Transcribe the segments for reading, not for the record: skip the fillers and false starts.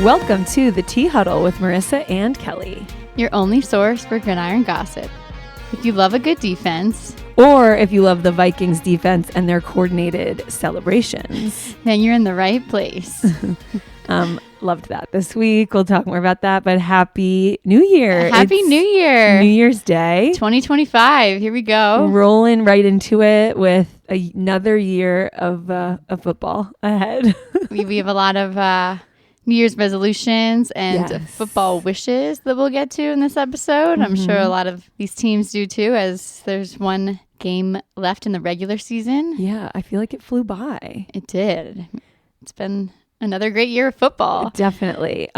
Welcome to the Tea Huddle with Marissa and Kelly. Your only source for gridiron gossip. If you love a good defense, or if you love the Vikings defense and their coordinated celebrations, then you're in the right place. Loved that this week. We'll talk more about that, but Happy New Year. Happy New Year. New Year's Day. 2025. Here we go. Rolling right into it with another year of football ahead. we have a lot of New Year's resolutions and Yes. football wishes that we'll get to in this episode. I'm sure a lot of these teams do too, as there's one game left in the regular season. Yeah, I feel like it flew by. It did. It's been another great year of football. Definitely.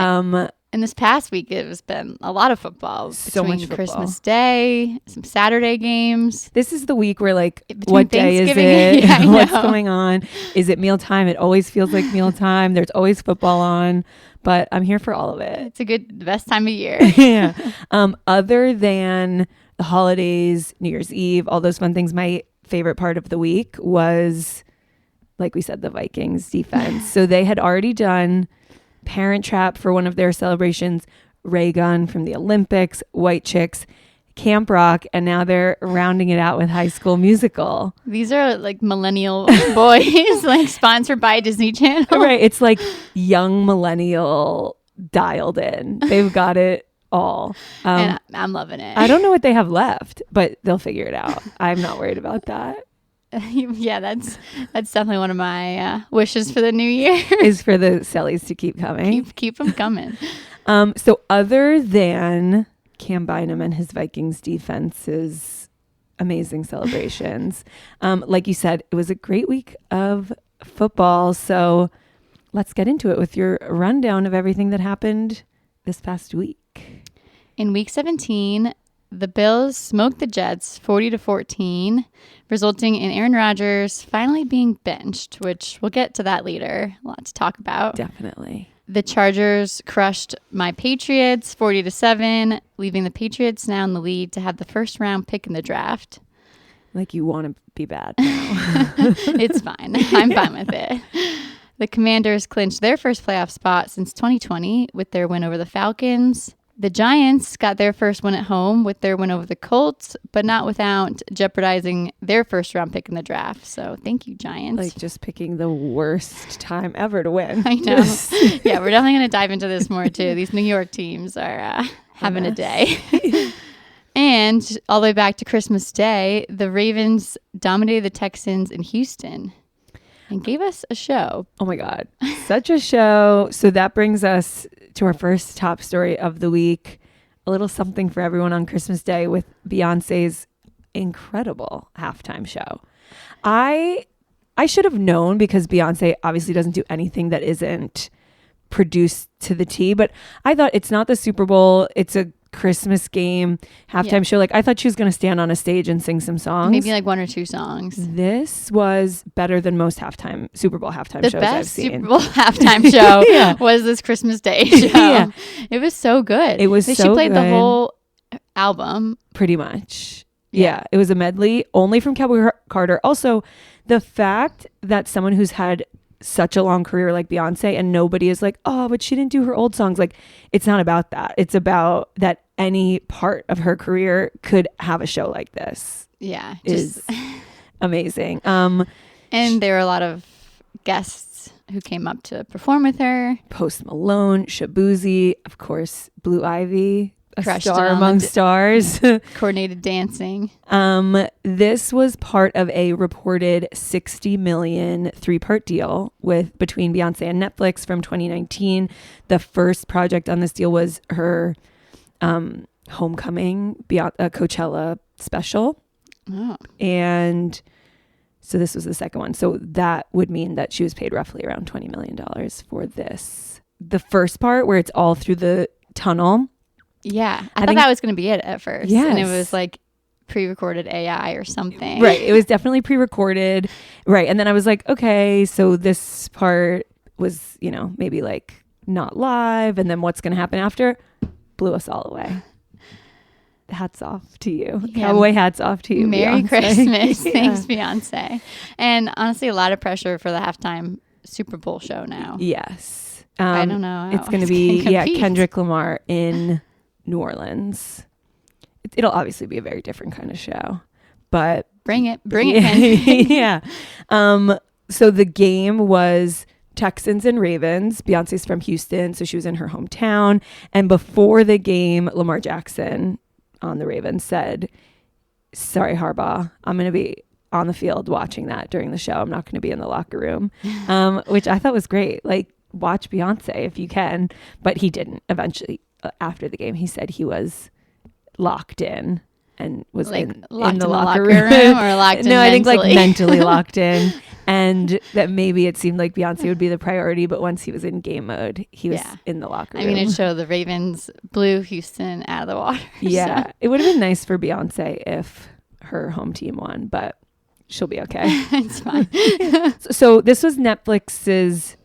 And this past week, it has been a lot of football. So between much football. Christmas Day, some Saturday games. This is the week where, like, Between what day is Thanksgiving- it? Yeah, I What's know. going on? Is it mealtime? It always feels like mealtime. There's always football on, but I'm here for all of it. It's the best time of year. Yeah. Other than the holidays, New Year's Eve, all those fun things, my favorite part of the week was, like we said, the Vikings defense. So they had already done Parent Trap for one of their celebrations, Ray Gun from the Olympics, White Chicks, Camp Rock, and now they're rounding it out with High School Musical. These are like millennial boys, like sponsored by Disney Channel. Right. It's like young millennial dialed in. They've got it all. And I'm loving it. I don't know what they have left, but they'll figure it out. I'm not worried about that. Yeah, that's definitely one of my wishes for the new year. Is for the Sellies to keep coming. keep them coming. So other than Cam Bynum and his Vikings defense's amazing celebrations, like you said, it was a great week of football. So let's get into it with your rundown of everything that happened this past week. In week 17, the Bills smoked the Jets 40-14, resulting in Aaron Rodgers finally being benched, which we'll get to that later. A lot to talk about. Definitely. The Chargers crushed my Patriots 40-7, leaving the Patriots now in the lead to have the first round pick in the draft. Like you want to be bad now. It's fine. I'm fine with it. The Commanders clinched their first playoff spot since 2020 with their win over the Falcons. The Giants got their first win at home with their win over the Colts, but not without jeopardizing their first round pick in the draft. So thank you, Giants. Like just picking the worst time ever to win. I know. Yeah, we're definitely going to dive into this more too. These New York teams are having a day. And all the way back to Christmas Day, the Ravens dominated the Texans in Houston and gave us a show. Oh my God. Such a show. So that brings us to our first top story of the week. A little something for everyone on Christmas Day with Beyonce's incredible halftime show. I should have known because Beyonce obviously doesn't do anything that isn't produced to the T, but I thought it's not the Super Bowl. It's a Christmas game halftime show. Like I thought she was going to stand on a stage and sing some songs. Maybe like one or two songs. This was better than most Super Bowl halftime shows I've seen. The best Super Bowl halftime show was this Christmas Day show. Yeah. It was so good. It was She so played the good. whole album. Pretty much. Yeah. It was a medley only from Cowboy Carter. Also, the fact that someone who's had such a long career like Beyonce and nobody is like, oh, but she didn't do her old songs. Like, it's not about that. It's about that any part of her career could have a show like this. Yeah. Is amazing. And there were a lot of guests who came up to perform with her. Post Malone, Shabuzi, of course, Blue Ivy, a Crushed it star on among the stars. Coordinated dancing. This was part of a reported $60 million 3-part deal between Beyonce and Netflix from 2019. The first project on this deal was her Homecoming Coachella special. Oh. And so this was the second one. So that would mean that she was paid roughly around $20 million for this. The first part where it's all through the tunnel. Yeah. I thought that was going to be it at first. Yes. And it was like pre-recorded AI or something. Right. It was definitely pre-recorded. Right. And then I was like, okay, so this part was, maybe like not live. And then what's going to happen after? Blew us all away. Hats off to you. Yeah. Cowboy hats off to you. Merry Beyonce. Christmas. Yeah. Thanks, Beyonce. And honestly, a lot of pressure for the halftime Super Bowl show now. Yes. I don't know. It's going to be Kendrick Lamar in New Orleans. It'll obviously be a very different kind of show, but bring it, Kendrick. Yeah. So the game was Texans and Ravens. Beyonce's from Houston, so she was in her hometown. And before the game, Lamar Jackson on the Ravens said, "Sorry, Harbaugh, I'm going to be on the field watching that during the show. I'm not going to be in the locker room," which I thought was great. Like, watch Beyonce if you can. But he didn't. Eventually, after the game, he said he was locked in and was like in the locker room or locked in. No, I think like mentally mentally locked in. And that maybe it seemed like Beyonce would be the priority, but once he was in game mode, he was in the locker room. I mean, it showed the Ravens blew Houston out of the water. Yeah. So. It would have been nice for Beyonce if her home team won, but she'll be okay. It's fine. So this was Netflix's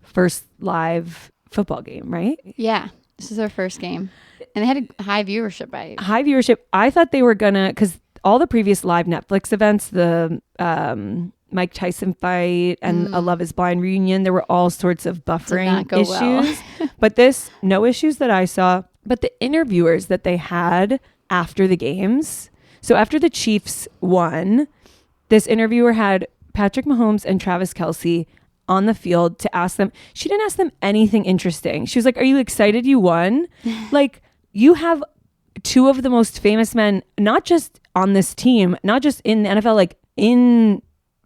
first live football game, right? Yeah. This is their first game. And they had a high viewership, right? High viewership. I thought they were gonna, because all the previous live Netflix events, the Mike Tyson fight and a Love is Blind reunion, there were all sorts of buffering issues. Well. But no issues that I saw. But the interviewers that they had after the games, so after the Chiefs won, this interviewer had Patrick Mahomes and Travis Kelce on the field to ask them. She didn't ask them anything interesting. She was like, "Are you excited you won?" Like, you have two of the most famous men, not just on this team, not just in the NFL, like in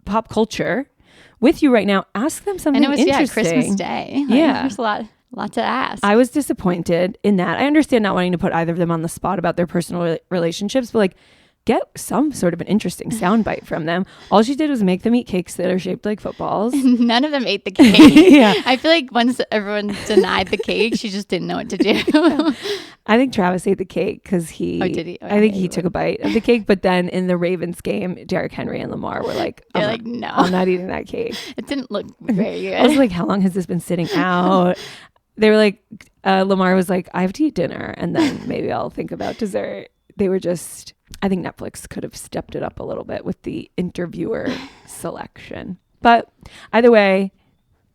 pop culture with you right now. Ask them something interesting. And it was Christmas Day. Like, there's a lot to ask. I was disappointed in that. I understand not wanting to put either of them on the spot about their personal relationships, but like, get some sort of an interesting soundbite from them. All she did was make them eat cakes that are shaped like footballs. None of them ate the cake. Yeah. I feel like once everyone denied the cake, she just didn't know what to do. I think Travis ate the cake because did he? I think he took a bite of the cake. But then in the Ravens game, Derrick Henry and Lamar were like, no, I'm not eating that cake. It didn't look very good. I was like, how long has this been sitting out? They were like, Lamar was like, I have to eat dinner and then maybe I'll think about dessert. They were just, I think Netflix could have stepped it up a little bit with the interviewer selection. But either way,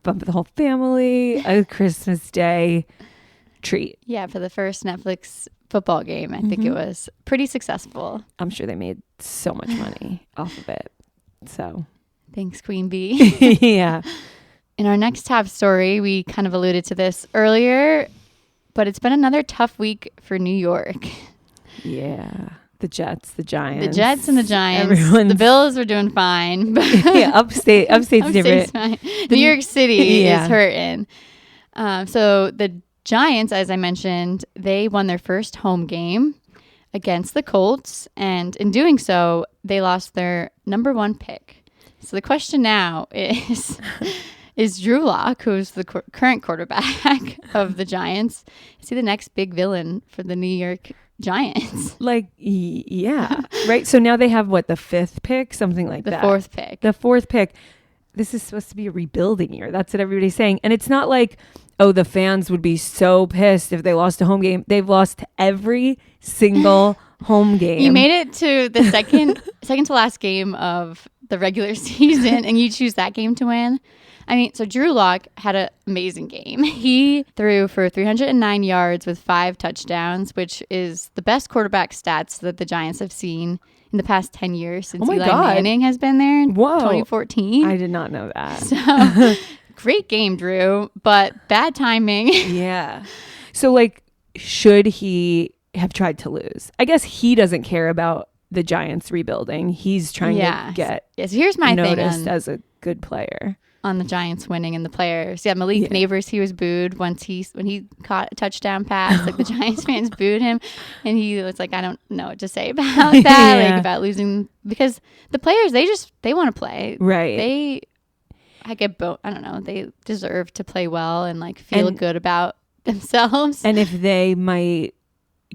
fun for the whole family, a Christmas Day treat. Yeah, for the first Netflix football game, I think it was pretty successful. I'm sure they made so much money off of it. So thanks, Queen Bee. Yeah. In our next top story, we kind of alluded to this earlier, but it's been another tough week for New York. Yeah. The Jets, the Giants. The Jets and the Giants. The Bills are doing fine. Yeah, upstate's different. Fine. New York City is hurting. So the Giants, as I mentioned, they won their first home game against the Colts. And in doing so, they lost their number one pick. So the question now is Drew Lock, who's the current quarterback of the Giants, is he the next big villain for the New York Giants? Like, yeah. Right? So now they have, the fifth pick? Something like that. The fourth pick. The fourth pick. This is supposed to be a rebuilding year. That's what everybody's saying. And it's not like, oh, the fans would be so pissed if they lost a home game. They've lost every single home game. You made it to the second to last game of the regular season, and you choose that game to win. I mean, so Drew Lock had an amazing game. He threw for 309 yards with 5 touchdowns, which is the best quarterback stats that the Giants have seen in the past 10 years since Eli Manning has been there in 2014. I did not know that. So, great game, Drew, but bad timing. Yeah. So, should he have tried to lose? I guess he doesn't care about the Giants rebuilding. He's trying to get here's my noticed as a good player. On the Giants winning and the players. Yeah, Malik Neighbors, he was booed when he caught a touchdown pass. The Giants fans booed him. And he was like, I don't know what to say about that. About losing. Because the players, they want to play. Right. I don't know. They deserve to play well and feel good about themselves. And if they might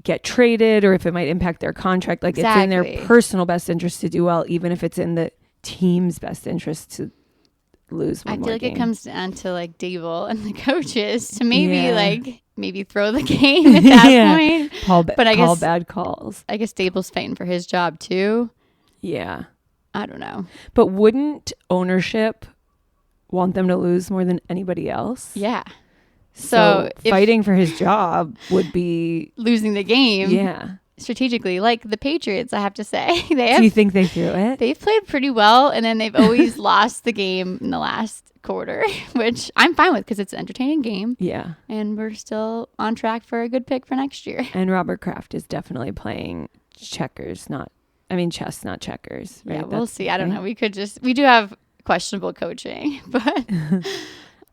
get traded or if it might impact their contract, it's in their personal best interest to do well, even if it's in the team's best interest to lose one more game. I feel like it comes down to Dable and the coaches to maybe throw the game at that point. Call bad calls. I guess Dable's fighting for his job too. Yeah. I don't know. But wouldn't ownership want them to lose more than anybody else? Yeah. So if fighting for his job would be losing the game, yeah. strategically, like the Patriots, I have to say, Do you think they threw it? they've played pretty well, and then they've always lost the game in the last quarter, which I'm fine with because it's an entertaining game. Yeah. And we're still on track for a good pick for next year. And Robert Kraft is definitely playing chess, not checkers. Right? Yeah, we'll see. I don't know. We do have questionable coaching, but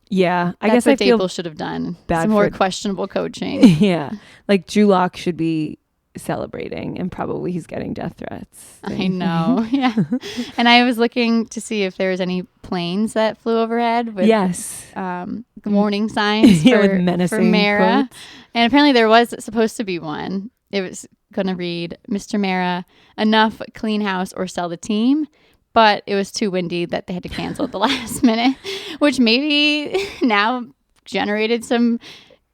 yeah, I that's guess what I feel Dable should have done. bad Some more for- questionable coaching. yeah, like Drew Lock should be celebrating, and probably he's getting death threats. I know. Yeah. And I was looking to see if there was any planes that flew overhead with yes, warning signs Yeah, for, with menacing for Mara. quotes. And apparently there was supposed to be one. It was going to read, Mr. Mara, enough, clean house or sell the team. But it was too windy that they had to cancel at the last minute, which maybe now generated some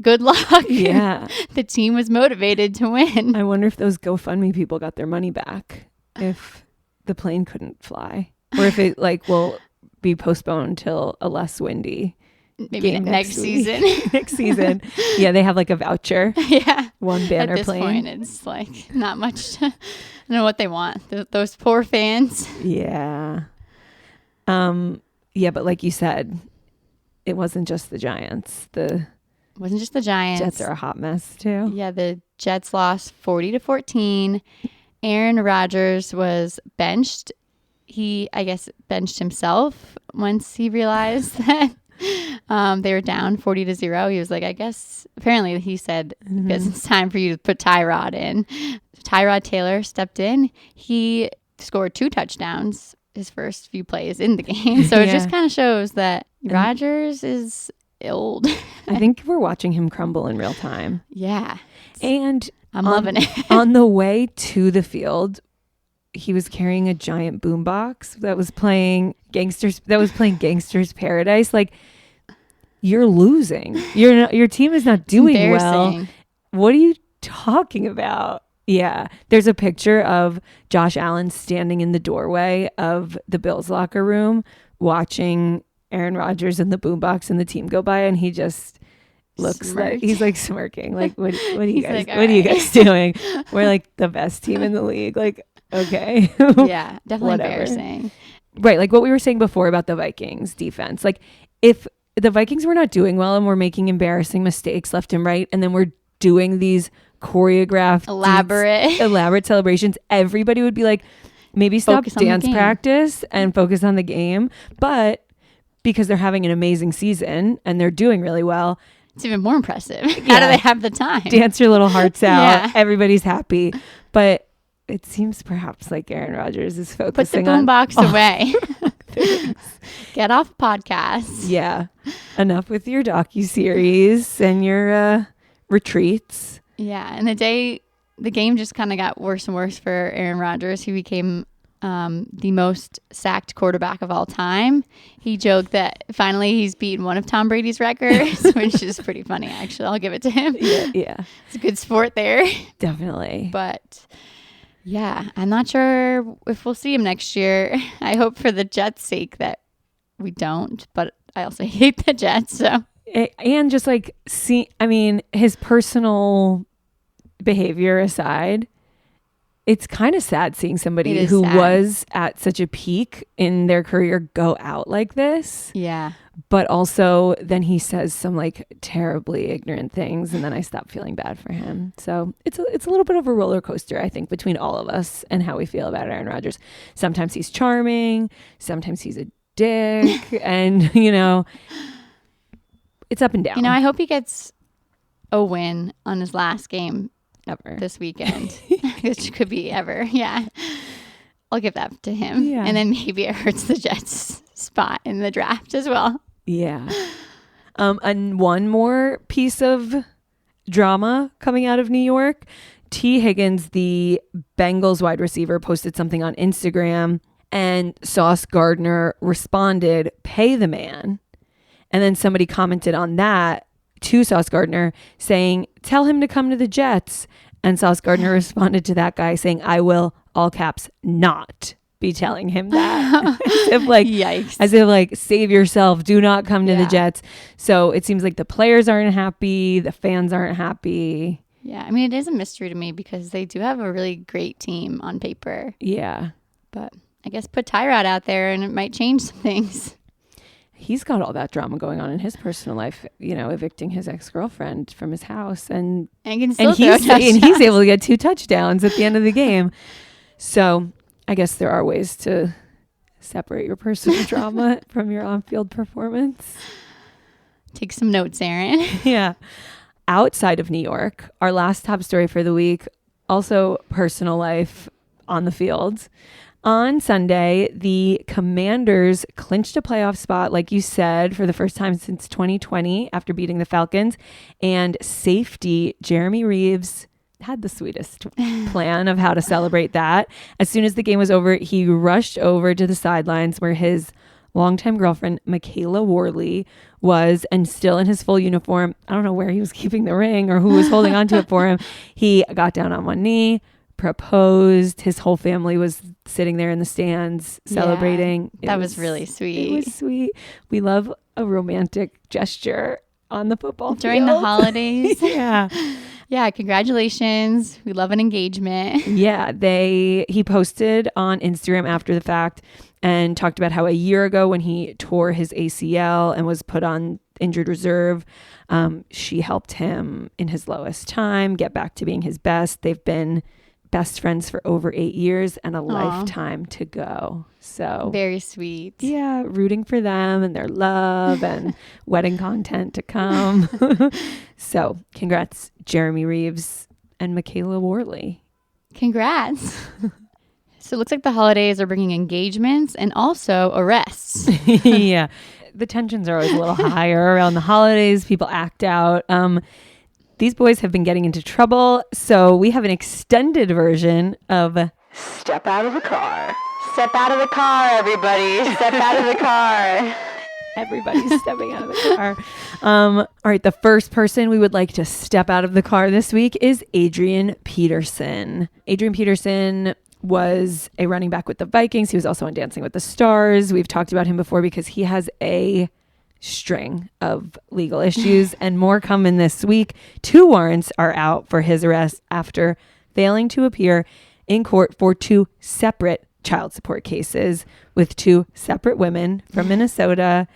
good luck. Yeah. The team was motivated to win. I wonder if those GoFundMe people got their money back if the plane couldn't fly, or if it will be postponed till a less windy Maybe game next week. season. Next season. Yeah, they have like a voucher. Yeah. One banner At this plane. point, it's like not much. I don't know what they want. Those poor fans. Yeah. Yeah, but like you said, it wasn't just the Giants. The It wasn't just the Giants. Jets are a hot mess too. Yeah, the Jets lost 40-14. Aaron Rodgers was benched. He, I guess, benched himself once he realized that they were down 40-0. He was like, I guess, apparently he said, because it's time for you to put Tyrod in. Tyrod Taylor stepped in. He scored 2 touchdowns his first few plays in the game. So it Yeah. just kind of shows that Rodgers is old. I think we're watching him crumble in real time. Yeah. And I'm loving it. on the way to the field, he was carrying a giant boombox that was playing Gangster's Paradise. Like, you're losing. Your team is not doing well. Embarrassing. What are you talking about? Yeah. There's a picture of Josh Allen standing in the doorway of the Bills locker room watching Aaron Rodgers and the boombox and the team go by, and he just looks Smirked. like he's like smirking. Like, what are you He's guys like, "All what are you right." guys doing? We're like the best team in the league. Like, okay. Yeah, definitely Whatever. embarrassing. Right, like what we were saying before about the Vikings defense. Like, if the Vikings were not doing well and we're making embarrassing mistakes left and right, and then we're doing these choreographed elaborate celebrations, everybody would be like, maybe stop Focus on the dance game. practice and focus on the game. But because they're having an amazing season and they're doing really well, It's even more impressive. How Yeah. do they have the time? dance your little hearts out. Yeah. Everybody's happy. But it seems perhaps like Aaron Rodgers is Put the focusing on boombox away. Get off podcasts. Yeah. Enough with your docuseries and your retreats. Yeah, and the game just kind of got worse and worse for Aaron Rodgers. He became the most sacked quarterback of all time. He joked that finally he's beaten one of Tom Brady's records, which is pretty funny, actually. I'll give it to him. Yeah, It's a good sport there. definitely. But yeah, I'm not sure if we'll see him next year. I hope for the Jets' sake that we don't, but I also hate the Jets. So And just like, his personal behavior aside, it's kind of sad seeing It somebody is who sad. was at such a peak in their career go out like this. yeah, But also then he says some like terribly ignorant things, and then I stop feeling bad for him. So it's a little bit of a roller coaster, I think, between all of us and how we feel about Aaron Rodgers. Sometimes he's charming, sometimes he's a dick, and it's up and down. I hope he gets a win on his last game ever. this weekend, which could be ever. Yeah, I'll give that to him. Yeah. And then maybe it hurts the Jets' spot in the draft as well. Yeah. And one more piece of drama coming out of New York. T. Higgins, the Bengals wide receiver, posted something on Instagram, and Sauce Gardner responded, "Pay the man." And then somebody commented on that to Sauce Gardner saying, "Tell him to come to the Jets." And Sauce Gardner responded to that guy saying, "I will," all caps, "not be telling him that. as if like, Yikes. as if like, save yourself, do not come to the Yeah. Jets. So it seems like the players aren't happy, the fans aren't happy. Yeah, I mean, it is a mystery to me because they do have a really great team on paper. Yeah. But I guess put Tyrod out there and it might change some things. He's got all that drama going on in his personal life, you know, evicting his ex-girlfriend from his house, and Can still throw he's touchdowns. able to get 2 touchdowns at the end of the game. So I guess there are ways to separate your personal drama from your on-field performance. Take some notes, Aaron. Yeah. Outside of New York, our last top story for the week, also personal life on the field. On Sunday, the Commanders clinched a playoff spot, like you said, for the first time since 2020 after beating the Falcons. And safety Jeremy Reeves had the sweetest plan of how to celebrate that. As soon as the game was over, he rushed over to the sidelines where his longtime girlfriend, Michaela Worley, was, and still in his full uniform. I don't know where he was keeping the ring or who was holding onto it for him. He got down on one knee, proposed. His whole family was sitting there in the stands celebrating. That was really sweet. It was sweet. We love a romantic gesture on the football During the field. holidays. Yeah. Yeah, congratulations. We love an engagement. Yeah, he posted on Instagram after the fact and talked about how a year ago when he tore his ACL and was put on injured reserve, she helped him in his lowest time get back to being his best. They've been best friends for over 8 years and a lifetime to go. So very sweet. Yeah, rooting for them and their love and wedding content to come. So congrats, Jeremy Reeves and Michaela Worley. Congrats. So it looks like the holidays are bringing engagements and also arrests. Yeah. The tensions are always a little higher around the holidays. People act out. These boys have been getting into trouble, so we have an extended version of Step Out of the Car. Step out of the car, everybody. Step out of the car. Everybody's stepping out of the car. All right, the first person we would like to step out of the car this week is Adrian Peterson. Adrian Peterson was a running back with the Vikings. He was also on Dancing with the Stars. We've talked about him before because he has a string of legal issues and more coming this week. 2 warrants are out for his arrest after failing to appear in court for 2 separate child support cases with 2 separate women from Minnesota.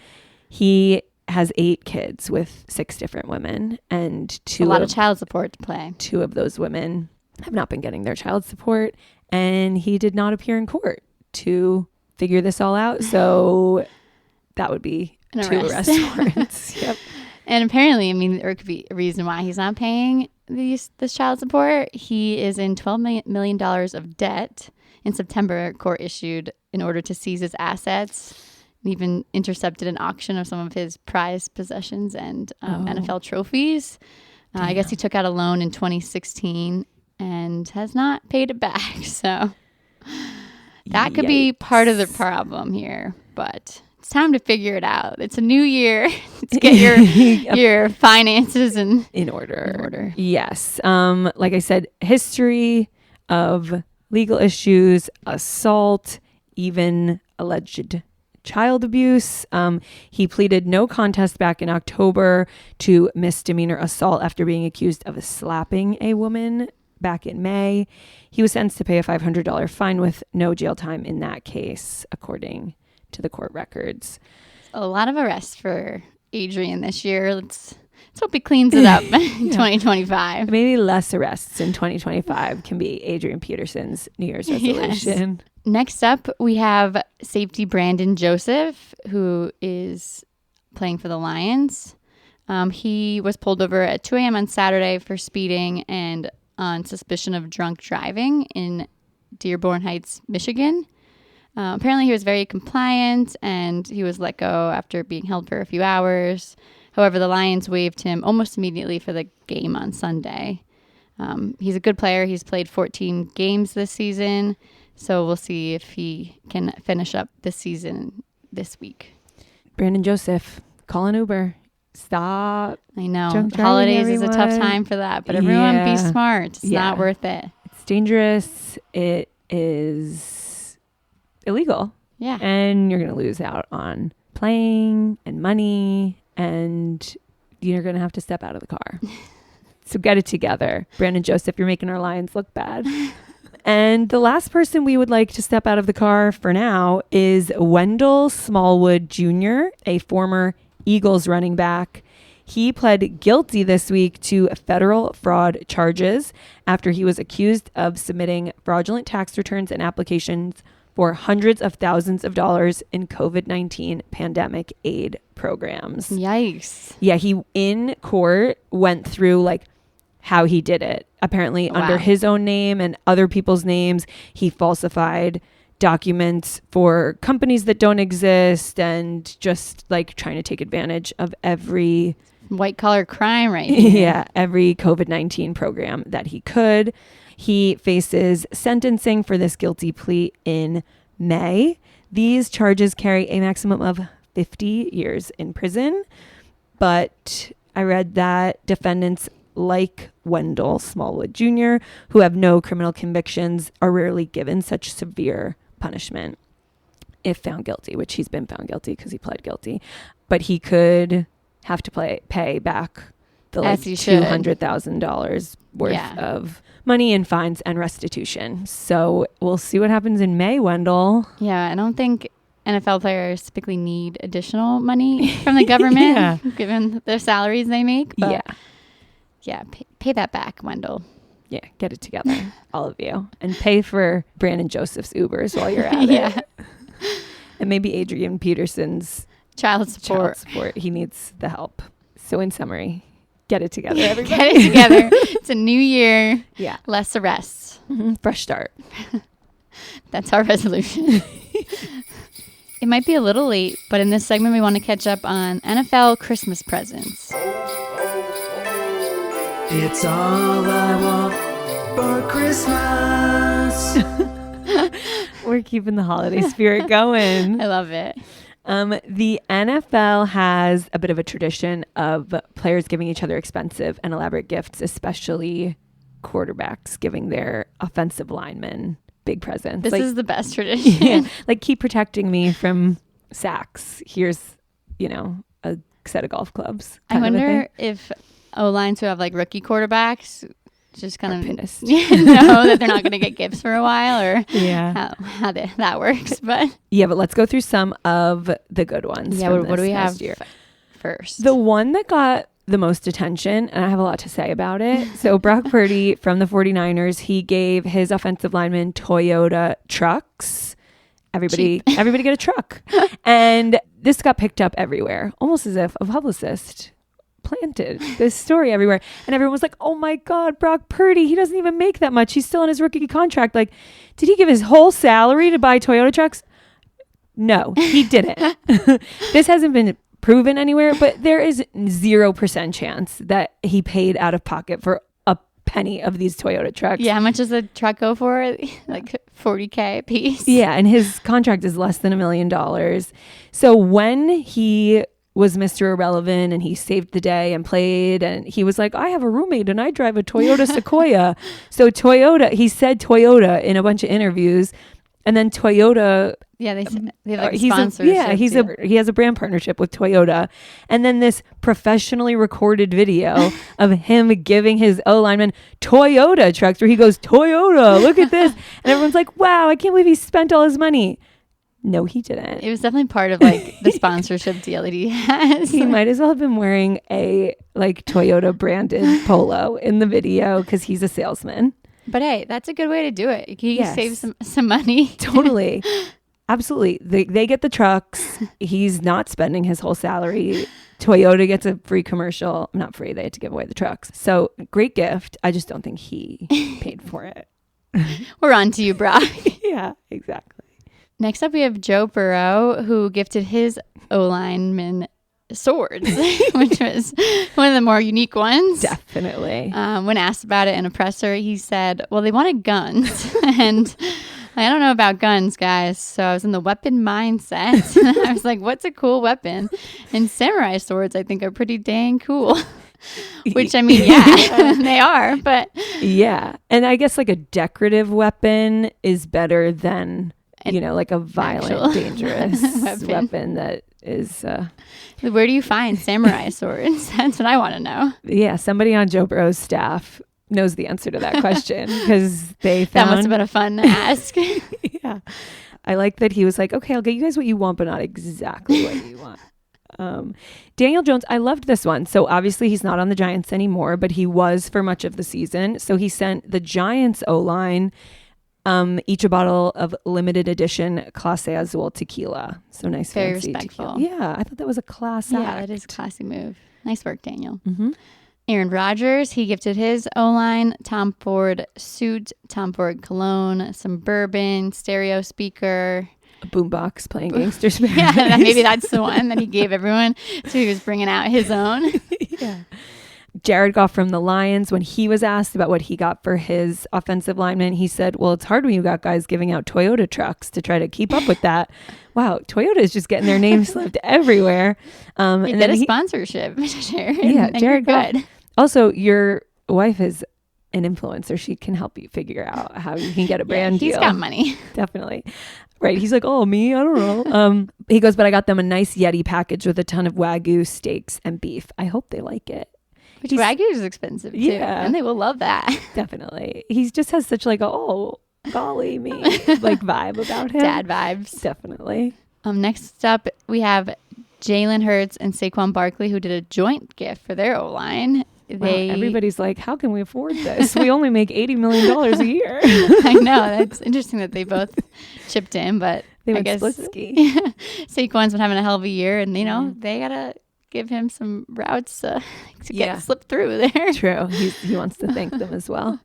He has 8 kids with 6 different women, and a lot of child support to play. 2 of those women have not been getting their child support, and he did not appear in court to figure this all out. So that would be 2 arrest warrants. Yep. And apparently, I mean, there could be a reason why he's not paying this child support. He is in $12 million of debt. In September, court issued an order to seize his assets and even intercepted an auction of some of his prized possessions and NFL trophies. I guess he took out a loan in 2016 and has not paid it back. So that could be part of the problem here, but it's time to figure it out. It's a new year. Let's get your finances in order. Yes. Like I said, history of legal issues, assault, even alleged child abuse. He pleaded no contest back in October to misdemeanor assault after being accused of slapping a woman back in May. He was sentenced to pay a $500 fine with no jail time in that case, according to the court records. A lot of arrests for Adrian this year. Let's hope he cleans it up in 2025. Maybe less arrests in 2025 can be Adrian Peterson's New Year's resolution. Yes. Next up, we have safety Brandon Joseph, who is playing for the Lions. He was pulled over at 2 a.m. on Saturday for speeding and on suspicion of drunk driving in Dearborn Heights, Michigan. Apparently, he was very compliant, and he was let go after being held for a few hours. However, the Lions waived him almost immediately for the game on Sunday. He's a good player. He's played 14 games this season, so we'll see if he can finish up this season this week. Brandon Joseph, call an Uber. Stop. I know. Drunk The holidays driving, is a tough time for that, but everyone be smart. It's not worth it. It's dangerous. It is illegal. Yeah. And you're going to lose out on playing and money, and you're going to have to step out of the car. So get it together. Brandon Joseph, you're making our Lions look bad. And the last person we would like to step out of the car for now is Wendell Smallwood Jr., a former Eagles running back. He pled guilty this week to federal fraud charges after he was accused of submitting fraudulent tax returns and applications for hundreds of thousands of dollars in COVID-19 pandemic aid programs. Yikes. Yeah, he in court went through like how he did it. Apparently under his own name and other people's names, he falsified documents for companies that don't exist and just like trying to take advantage of every white collar crime right here. Yeah, every COVID-19 program that he could. He faces sentencing for this guilty plea in May. These charges carry a maximum of 50 years in prison. But I read that defendants like Wendell Smallwood Jr., who have no criminal convictions, are rarely given such severe punishment if found guilty, which he's been found guilty because he pled guilty. But he could have to pay back the like $200,000 worth of money in fines and restitution. So we'll see what happens in May, Wendell. Yeah, I don't think NFL players typically need additional money from the government, given their salaries they make. But pay that back, Wendell. Yeah, get it together, all of you. And pay for Brandon Joseph's Ubers while you're at it. And maybe Adrian Peterson's child support. He needs the help. So in summary, get it together, everybody. Get it together. It's a new year. Yeah. Less arrests. Fresh start. That's our resolution. It might be a little late, but in this segment, we want to catch up on NFL Christmas presents. It's all I want for Christmas. We're keeping the holiday spirit going. I love it. The NFL has a bit of a tradition of players giving each other expensive and elaborate gifts, especially quarterbacks giving their offensive linemen big presents. This is the best tradition. Like, keep protecting me from sacks. Here's, a set of golf clubs. I wonder if O-lines who have like rookie quarterbacks just kind of pissed. know that they're not going to get gifts for a while, or how that works. But let's go through some of the good ones. Yeah, what do we have first? The one that got the most attention, and I have a lot to say about it. So Brock Purdy from the 49ers, he gave his offensive lineman Toyota trucks. Everybody get a truck. And this got picked up everywhere, almost as if a publicist planted this story everywhere, and everyone was like, oh my god, Brock Purdy, he doesn't even make that much, he's still in his rookie contract. Like, did he give his whole salary to buy Toyota trucks? No, he didn't. This hasn't been proven anywhere, but there is 0% chance that he paid out of pocket for a penny of these Toyota trucks. Yeah, how much does a truck go for? Like $40,000 a piece. Yeah, and his contract is less than $1 million. So when he was Mr. Irrelevant and he saved the day and played, and he was like, I have a roommate and I drive a Toyota Sequoia. So he said Toyota in a bunch of interviews, and then Toyota. Yeah, they have like a sponsorship. He has a brand partnership with Toyota. And then this professionally recorded video of him giving his O-lineman Toyota trucks, where he goes, Toyota, look at this. And everyone's like, wow, I can't believe he spent all his money. No, he didn't. It was definitely part of like the sponsorship deal that he has. He might as well have been wearing a like Toyota branded polo in the video because he's a salesman. But hey, that's a good way to do it. He saves some money. Totally. Absolutely. They get the trucks. He's not spending his whole salary. Toyota gets a free commercial. Not free. They had to give away the trucks. So great gift. I just don't think he paid for it. We're on to you, Brock. Yeah, exactly. Next up, we have Joe Burrow, who gifted his O-lineman swords, which was one of the more unique ones. Definitely. When asked about it in a presser, he said, well, they wanted guns. And I don't know about guns, guys. So I was in the weapon mindset. I was like, what's a cool weapon? And samurai swords, I think, are pretty dang cool. Which, I mean, yeah, they are. But yeah. And I guess like a decorative weapon is better than like a violent, actual dangerous weapon that is. Where do you find samurai swords? That's what I want to know. Yeah, somebody on Joe Burrow's staff knows the answer to that question because they found. That must have been a fun ask. Yeah. I like that he was like, okay, I'll get you guys what you want, but not exactly what you want. Daniel Jones, I loved this one. So obviously he's not on the Giants anymore, but he was for much of the season. So he sent the Giants O-line each a bottle of limited edition Clase Azul tequila. So nice, Very fancy respectful. tequila. Yeah, I thought that was a class act. Yeah, that is a classy move. Nice work, Daniel. Mm-hmm. Aaron Rodgers, he gifted his O-line Tom Ford suit, Tom Ford cologne, some bourbon, stereo speaker. A boombox playing Gangster's Paradise. Yeah, maybe that's the one that he gave everyone. So he was bringing out his own. Yeah. Jared Goff from the Lions, when he was asked about what he got for his offensive lineman, he said, well, it's hard when you got guys giving out Toyota trucks to try to keep up with that. Wow, Toyota is just getting their name slipped everywhere. And then a sponsorship, Jared. Yeah, Jared Goff. Good. Also, your wife is an influencer. She can help you figure out how you can get a brand deal. He's got money. Definitely. Right. He's like, oh, me? I don't know. He goes, but I got them a nice Yeti package with a ton of Wagyu steaks and beef. I hope they like it. Which Wagyu is expensive too. Yeah. And they will love that. Definitely. He just has such like, oh, golly me, like vibe about him. Dad vibes. Definitely. Next up, we have Jalen Hurts and Saquon Barkley, who did a joint gift for their O-line. Wow, everybody's like, how can we afford this? We only make $80 million a year. I know. That's interesting that they both chipped in, but They I went guess split ski. Saquon's been having a hell of a year, and they gotta give him some routes to get slipped through there. True. He wants to thank them as well.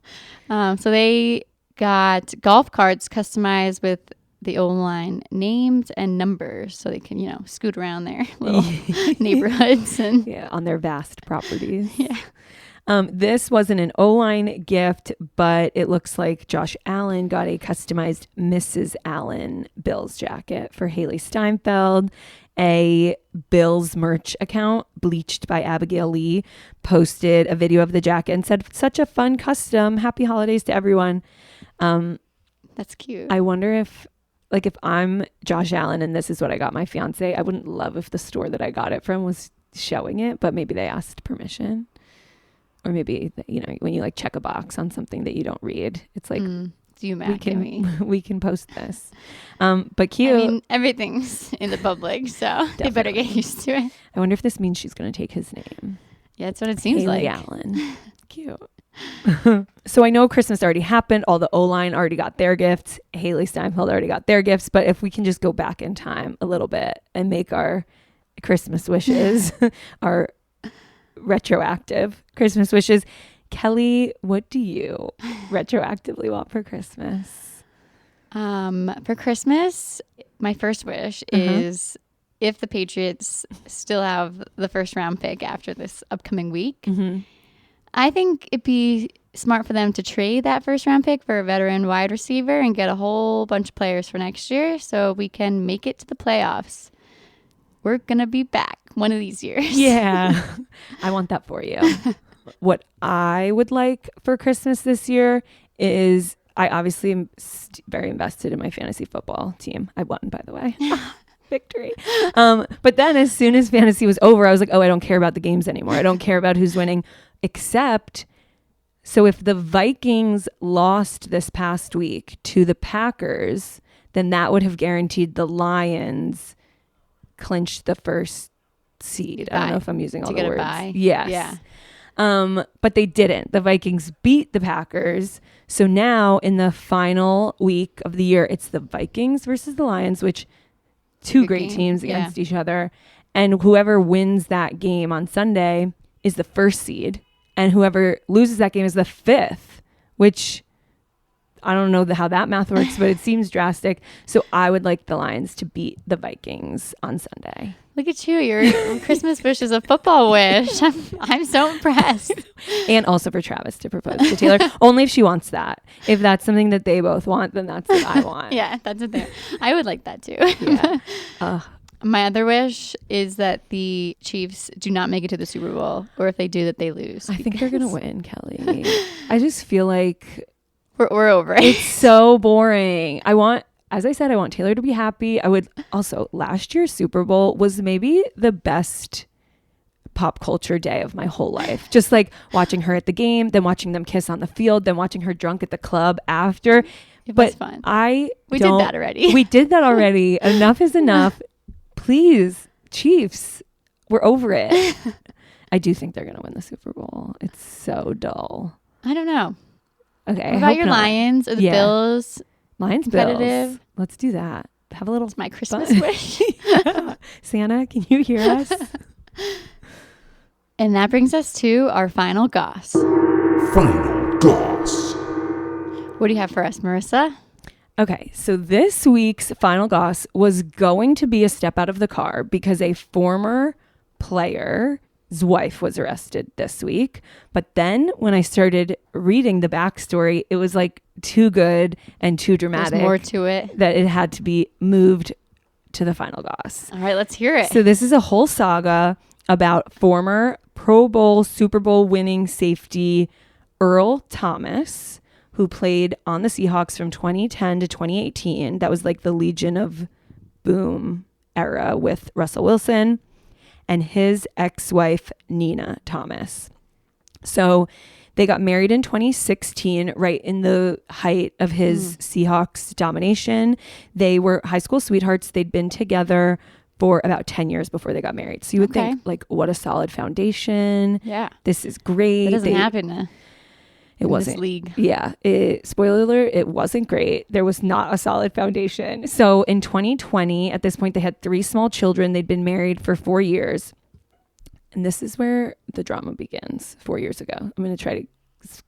So they got golf carts customized with the O-line names and numbers, so they can scoot around their little neighborhoods and on their vast properties. Yeah. This wasn't an O-line gift, but it looks like Josh Allen got a customized Mrs. Allen Bills jacket for Haley Steinfeld. A Bills merch account, Bleached by Abigail Lee, posted a video of the jacket and said, such a fun custom. Happy holidays to everyone. That's cute. I wonder if I'm Josh Allen and this is what I got my fiance, I wouldn't love if the store that I got it from was showing it, but maybe they asked permission. Or maybe, when you like check a box on something that you don't read, it's like, do you mad at me? We can post this. But cute. I mean, everything's in the public, so they better get used to it. I wonder if this means she's going to take his name. Yeah, that's what it seems Haley like. Allen. Cute. So I know Christmas already happened. All the O-line already got their gifts. Haley Steinfeld already got their gifts. But if we can just go back in time a little bit and make our Christmas wishes, our retroactive Christmas wishes. Kelly, what do you retroactively want for Christmas? For Christmas, my first wish is if the Patriots still have the first round pick after this upcoming week, I think it'd be smart for them to trade that first round pick for a veteran wide receiver and get a whole bunch of players for next year so we can make it to the playoffs. We're going to be back one of these years. Yeah, I want that for you. What I would like for Christmas this year is I obviously am very invested in my fantasy football team. I won, by the way. Victory. But then as soon as fantasy was over, I was like, oh, I don't care about the games anymore. I don't care about who's winning, except so if the Vikings lost this past week to the Packers, then that would have guaranteed the Lions clinched the first seed. I don't know if I'm using all the words. Bye. Yes. Yeah. But they didn't. The Vikings beat the Packers. So now in the final week of the year, it's the Vikings versus the Lions, which two great teams against each other. And whoever wins that game on Sunday is the first seed. And whoever loses that game is the fifth, which I don't know how that math works, but it seems drastic. So I would like the Lions to beat the Vikings on Sunday. Look at you. Your Christmas wish is a football wish. I'm so impressed. And also for Travis to propose to Taylor. Only if she wants that. If that's something that they both want, then that's what I want. Yeah, that's what I would like that too. Yeah. My other wish is that the Chiefs do not make it to the Super Bowl, or if they do, that they lose. I think they're going to win, Kelly. I just feel like we're over it. It's so boring. I want as I said, I want Taylor to be happy. I would also, last year's Super Bowl was maybe the best pop culture day of my whole life. Just like watching her at the game, then watching them kiss on the field, then watching her drunk at the club after. It was fun. We did that already. We did that already. Enough is enough. Please, Chiefs, we're over it. I do think they're going to win the Super Bowl. It's so dull. I don't know. Okay. What about your Lions or the Bills? Lions, Bills. Let's do that. Have a little. It's my Christmas wish. Santa, can you hear us? And that brings us to our final goss. Final goss. What do you have for us, Marissa? Okay, so this week's final goss was going to be a step out of the car because a former player's wife was arrested this week. But then when I started reading the backstory, it was like too good and too dramatic. There's more to it. That it had to be moved to the final goss. All right, let's hear it. So this is a whole saga about former Pro Bowl, Super Bowl winning safety Earl Thomas, who played on the Seahawks from 2010 to 2018. That was like the Legion of Boom era with Russell Wilson, and his ex-wife, Nina Thomas. So they got married in 2016, right in the height of his Seahawks domination. They were high school sweethearts. They'd been together for about 10 years before they got married. So you would think, like, what a solid foundation. Yeah. This is great. That doesn't happen it wasn't. This league. Yeah. Spoiler alert, it wasn't great. There was not a solid foundation. So in 2020, at this point, they had 3 small children. They'd been married for 4 years. And this is where the drama begins 4 years ago. I'm going to try to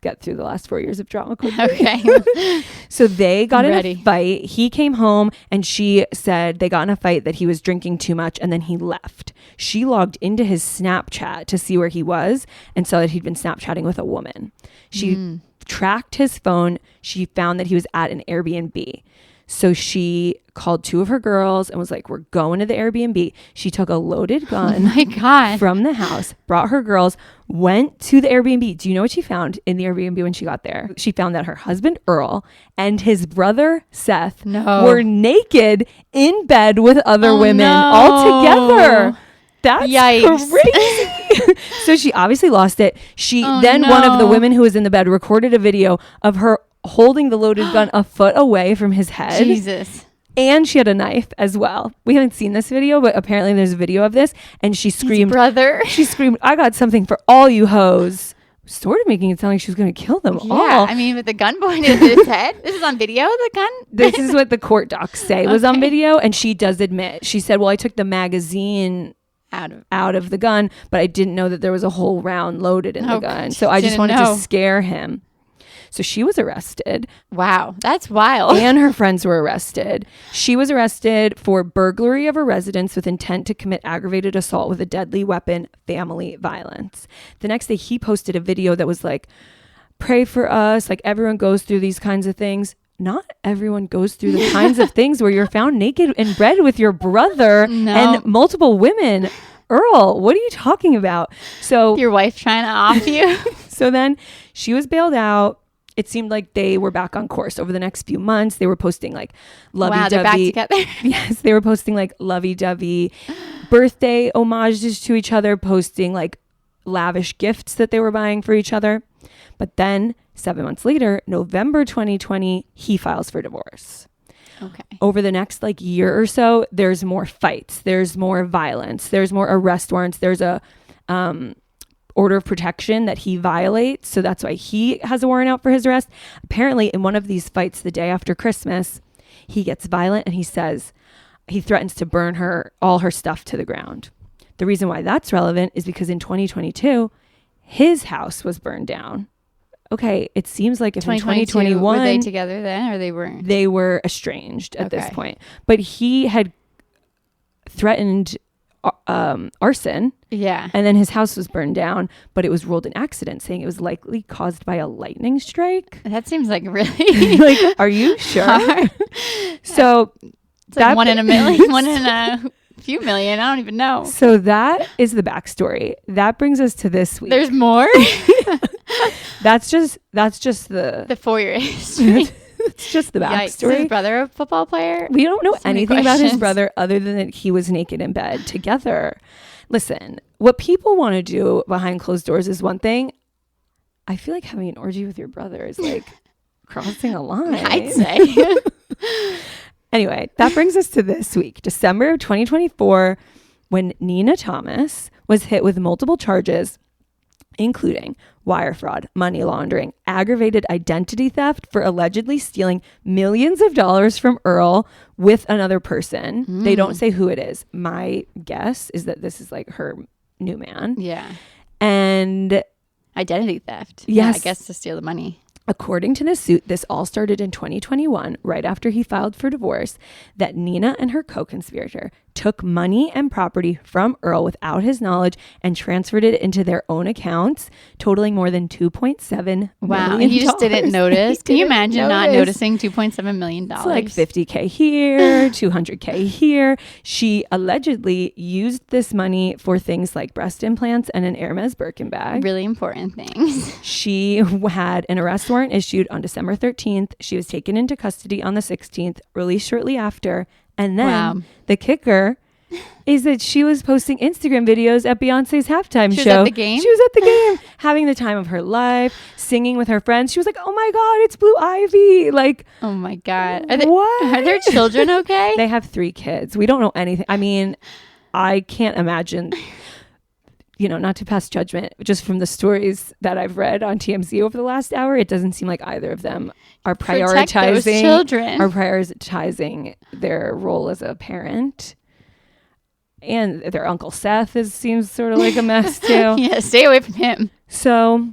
get through the last 4 years of drama quickly. Okay. So they got in ready. a fight. He came home and she said they got in a fight that he was drinking too much and then he left. She logged into his Snapchat to see where he was and saw that he'd been Snapchatting with a woman. She tracked his phone. She found that he was at an Airbnb. So she called 2 of her girls and was like, we're going to the Airbnb. She took a loaded gun Oh my God. from the house, brought her girls, went to the Airbnb. Do you know what she found in the Airbnb when she got there? She found that her husband, Earl, and his brother, Seth, were naked in bed with other women all together. That's Yikes. crazy. So she obviously lost it. One of the women who was in the bed recorded a video of her holding the loaded gun a foot away from his head. Jesus. And she had a knife as well. We haven't seen this video, but apparently there's a video of this. And she screamed, His brother. She screamed, I got something for all you hoes. Sort of making it sound like she was going to kill them all. Yeah, I mean, with the gun pointed at his head. This is on video, the gun? This is what the court docs say was on video. And she does admit. She said, well, I took the magazine out of the gun, but I didn't know that there was a whole round loaded in the gun. So I just wanted to scare him. So she was arrested. Wow, that's wild. And her friends were arrested. She was arrested for burglary of a residence with intent to commit aggravated assault with a deadly weapon, family violence. The next day, he posted a video that was like, pray for us. Like, everyone goes through these kinds of things. Not everyone goes through the kinds of things where you're found naked in bed with your brother and multiple women. Earl, what are you talking about? So your wife trying to off you. So then she was bailed out. It seemed like they were back on course over the next few months. They were posting like lovey-dovey. Wow, they're back together. Yes, they were posting like lovey-dovey birthday homages to each other, posting like lavish gifts that they were buying for each other. But then 7 months later, November 2020, he files for divorce. Okay. Over the next like year or so, there's more fights. There's more violence. There's more arrest warrants. There's a order of protection that he violates. So that's why he has a warrant out for his arrest. Apparently, in one of these fights the day after Christmas, he gets violent and he says he threatens to burn all her stuff to the ground. The reason why that's relevant is because in 2022, his house was burned down. Okay, it seems like if in 2021... Were they together then or they weren't? They were estranged at this point. But he had threatened arson. Yeah. And then his house was burned down, but it was ruled an accident, saying it was likely caused by a lightning strike. That seems like really... like, are you sure? So... It's like 1 in a million, 1 in a few million. I don't even know. So that is the backstory. That brings us to this week. There's more? That's just the 4-year history. It's just the Yikes. Is backstory. his brother a football player? We don't know So many anything about his questions. brother other than that he was naked in bed together. Listen, what people want to do behind closed doors is one thing. I feel like having an orgy with your brother is like crossing a line. I'd say. Anyway, that brings us to this week, December of 2024, when Nina Thomas was hit with multiple charges, including wire fraud, money laundering, aggravated identity theft for allegedly stealing millions of dollars from Earl with another person. They don't say who it is. My guess is that this is like her new man. Yeah. And Identity theft. Yes. Yeah, I guess to steal the money. according to this suit, this all started in 2021, right after he filed for divorce, that Nina and her co-conspirator took money and property from Earl without his knowledge and transferred it into their own accounts, totaling more than $2.7 Wow. million. And you just didn't notice. Can you Didn't imagine not notice. noticing $2.7 million? It's like $50K here, $200K here. She allegedly used this money for things like breast implants and an Hermes Birkin bag. Really important things. She had an arrest warrant issued on December 13th. She was taken into custody on the 16th, released shortly after. And then Wow. the kicker is that she was posting Instagram videos at Beyonce's halftime She was show. at the game? She was at the game, having the time of her life, singing with her friends. She was like, "Oh my God, it's Blue Ivy!" Like, Oh my God. what? Are their children okay? They have 3 kids. We don't know anything. I mean, I can't imagine, not to pass judgment, just from the stories that I've read on TMZ over the last hour, it doesn't seem like either of them are Protect those prioritizing children. their role as a parent. And their Uncle Seth seems sort of like a mess too. Yeah, stay away from him. So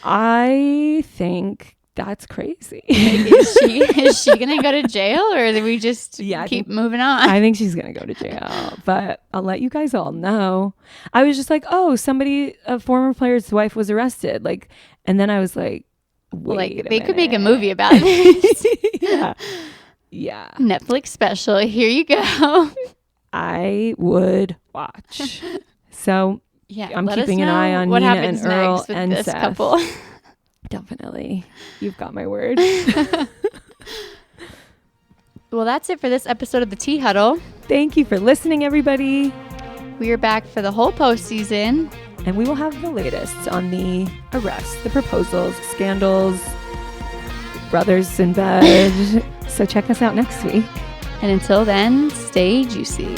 I think that's crazy. Is she gonna go to jail, or do we just Yeah, I keep think- moving on? I think she's going to go to jail, but I'll let you guys all know. I was just like, oh, a former player's wife was arrested. Like, and then I was like, wait, they could make a minute. movie about this. Yeah. Yeah. Netflix special. Here you go. I would watch. So Yeah, I'm let us keeping an know eye on what Nina happens and Earl next with and this Seth. couple. Definitely. You've got my word. Well, that's it for this episode of the Tea Huddle. Thank you for listening, everybody. We are back for the whole postseason. And we will have the latest on the arrests, the proposals, scandals, brothers in bed. So check us out next week. And until then, stay juicy.